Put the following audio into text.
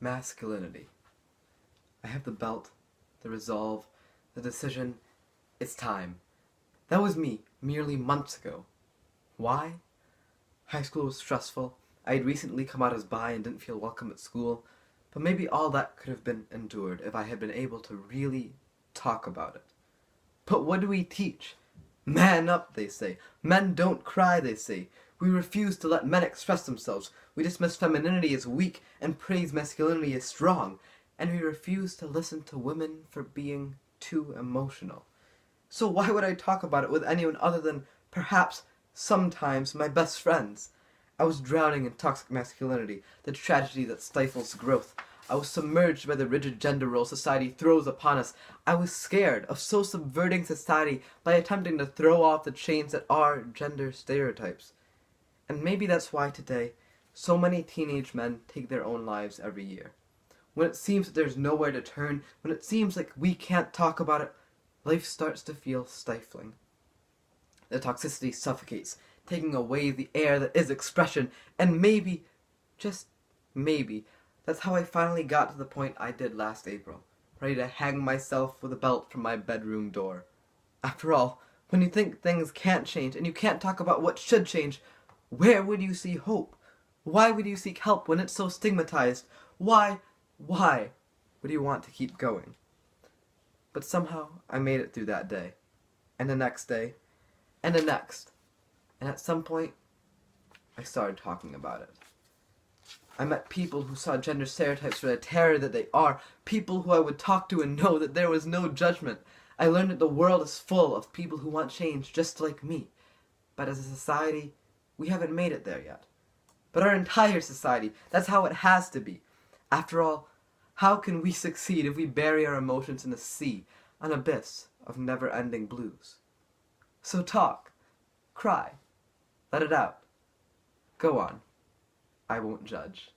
Masculinity. I have the belt, the resolve, the decision. It's time. That was me, merely months ago. Why? High school was stressful. I had recently come out as bi and didn't feel welcome at school. But maybe all that could have been endured if I had been able to really talk about it. But what do we teach? Man up, they say. Men don't cry, they say. We refuse to let men express themselves. We dismiss femininity as weak and praise masculinity as strong. And we refuse to listen to women for being too emotional. So why would I talk about it with anyone other than, perhaps, sometimes, my best friends? I was drowning in toxic masculinity, the tragedy that stifles growth. I was submerged by the rigid gender role society throws upon us. I was scared of so subverting society by attempting to throw off the chains that are gender stereotypes. And maybe that's why today, so many teenage men take their own lives every year. When it seems that there's nowhere to turn, when it seems like we can't talk about it, life starts to feel stifling. The toxicity suffocates, taking away the air that is expression, and maybe, just maybe, that's how I finally got to the point I did last April, ready to hang myself with a belt from my bedroom door. After all, when you think things can't change, and you can't talk about what should change, where would you see hope? Why would you seek help when it's so stigmatized? Why would you want to keep going? But somehow, I made it through that day, and the next day, and the next. And at some point, I started talking about it. I met people who saw gender stereotypes for the terror that they are, people who I would talk to and know that there was no judgment. I learned that the world is full of people who want change just like me. But as a society, we haven't made it there yet. But our entire society, that's how it has to be. After all, how can we succeed if we bury our emotions in a sea, an abyss of never-ending blues? So talk, cry, let it out. Go on. I won't judge.